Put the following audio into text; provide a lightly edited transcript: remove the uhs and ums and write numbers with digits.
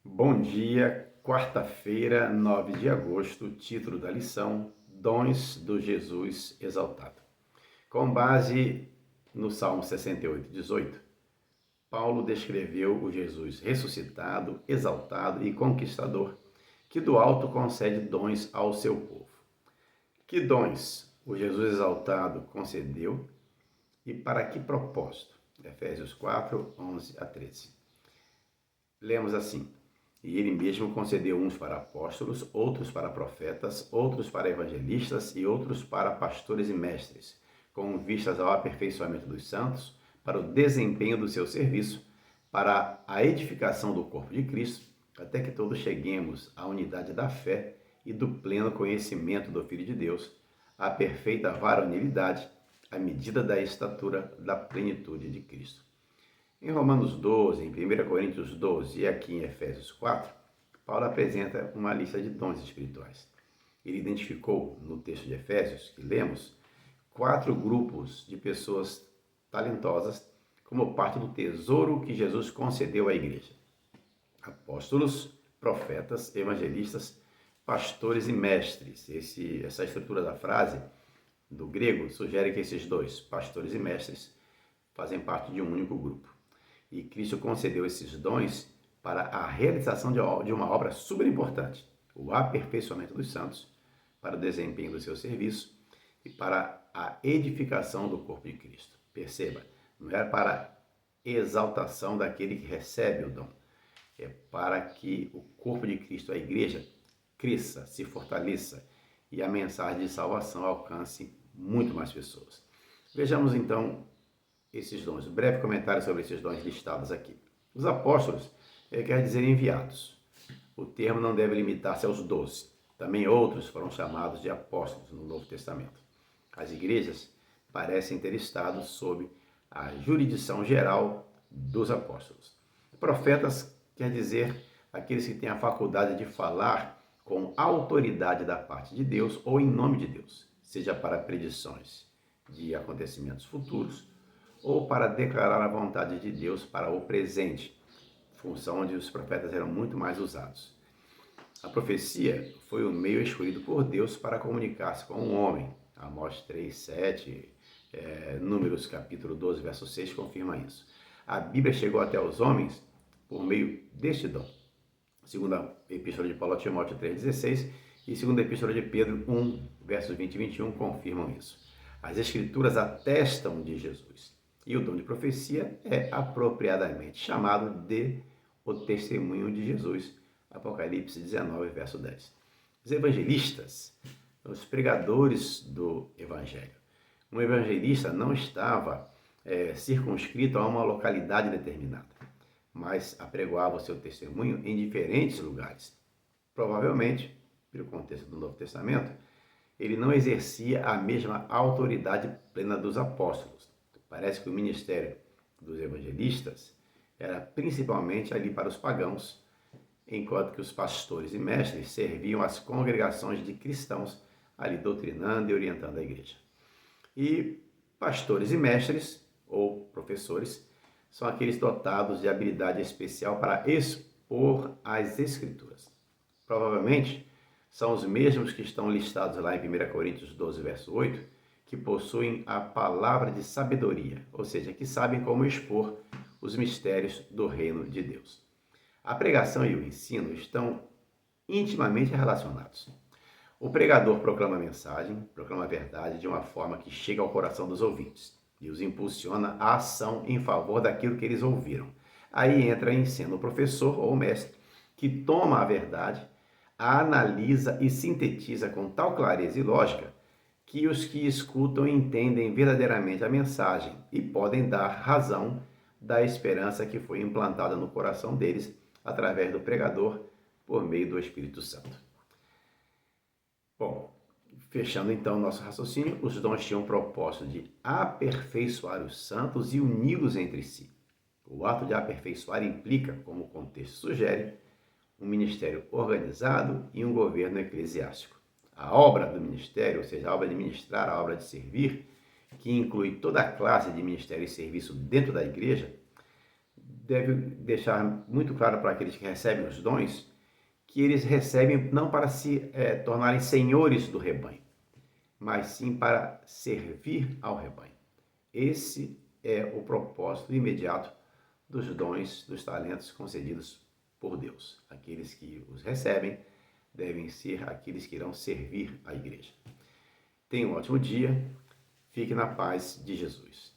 Bom dia, quarta-feira, 9 de agosto, título da lição: Dons do Jesus Exaltado. Com base no Salmo 68, 18, Paulo descreveu o Jesus ressuscitado, exaltado e conquistador, que do alto concede dons ao seu povo. Que dons o Jesus exaltado concedeu e para que propósito? Efésios 4, 11 a 13. Lemos assim: E ele mesmo concedeu uns para apóstolos, outros para profetas, outros para evangelistas e outros para pastores e mestres, com vistas ao aperfeiçoamento dos santos, para o desempenho do seu serviço, para a edificação do corpo de Cristo, até que todos cheguemos à unidade da fé e do pleno conhecimento do Filho de Deus, à perfeita varonilidade, à medida da estatura da plenitude de Cristo. Em Romanos 12, em 1 Coríntios 12 e aqui em Efésios 4, Paulo apresenta uma lista de dons espirituais. Ele identificou no texto de Efésios, que lemos, 4 grupos de pessoas talentosas como parte do tesouro que Jesus concedeu à igreja: apóstolos, profetas, evangelistas, pastores e mestres. Essa estrutura da frase do grego sugere que esses dois, pastores e mestres, fazem parte de um único grupo. E Cristo concedeu esses dons para a realização de uma obra super importante: o aperfeiçoamento dos santos, para o desempenho do seu serviço e para a edificação do corpo de Cristo. Perceba, não é para exaltação daquele que recebe o dom, é para que o corpo de Cristo, a igreja, cresça, se fortaleça e a mensagem de salvação alcance muito mais pessoas. Vejamos então esses dons. Um breve comentário sobre esses dons listados aqui. Os apóstolos quer dizer enviados. O termo não deve limitar-se aos 12. Também outros foram chamados de apóstolos no Novo Testamento. As igrejas parecem ter estado sob a jurisdição geral dos apóstolos. Profetas quer dizer aqueles que têm a faculdade de falar com autoridade da parte de Deus ou em nome de Deus, seja para predições de acontecimentos futuros ou para declarar a vontade de Deus para o presente, função onde os profetas eram muito mais usados. A profecia foi o meio escolhido por Deus para comunicar-se com o homem. Amós 3, 7, Números capítulo 12, verso 6 confirma isso. A Bíblia chegou até os homens por meio deste dom. Segunda Epístola de Paulo a Timóteo 3,16 e segunda Epístola de Pedro 1, versos 20 e 21 confirmam isso. As Escrituras atestam de Jesus. E o dom de profecia é apropriadamente chamado de o testemunho de Jesus. Apocalipse 19, verso 10. Os evangelistas, os pregadores do evangelho. Um evangelista não estava circunscrito a uma localidade determinada, mas apregoava o seu testemunho em diferentes lugares. Provavelmente, pelo contexto do Novo Testamento, ele não exercia a mesma autoridade plena dos apóstolos. Parece que o ministério dos evangelistas era principalmente ali para os pagãos, enquanto que os pastores e mestres serviam as congregações de cristãos, ali doutrinando e orientando a igreja. E pastores e mestres, ou professores, são aqueles dotados de habilidade especial para expor as Escrituras. Provavelmente são os mesmos que estão listados lá em 1 Coríntios 12, verso 8, que possuem a palavra de sabedoria, ou seja, que sabem como expor os mistérios do reino de Deus. A pregação e o ensino estão intimamente relacionados. O pregador proclama a mensagem, proclama a verdade de uma forma que chega ao coração dos ouvintes e os impulsiona à ação em favor daquilo que eles ouviram. Aí entra em cena o professor ou o mestre, que toma a verdade, a analisa e sintetiza com tal clareza e lógica que os que escutam entendem verdadeiramente a mensagem e podem dar razão da esperança que foi implantada no coração deles através do pregador por meio do Espírito Santo. Bom, fechando então o nosso raciocínio, os dons tinham o propósito de aperfeiçoar os santos e uni-los entre si. O ato de aperfeiçoar implica, como o contexto sugere, um ministério organizado e um governo eclesiástico. A obra do ministério, ou seja, a obra de ministrar, a obra de servir, que inclui toda a classe de ministério e serviço dentro da igreja, deve deixar muito claro para aqueles que recebem os dons que eles recebem não para se tornarem senhores do rebanho, mas sim para servir ao rebanho. Esse é o propósito imediato dos dons, dos talentos concedidos por Deus. Aqueles que os recebem devem ser aqueles que irão servir a igreja. Tenha um ótimo dia, fique na paz de Jesus.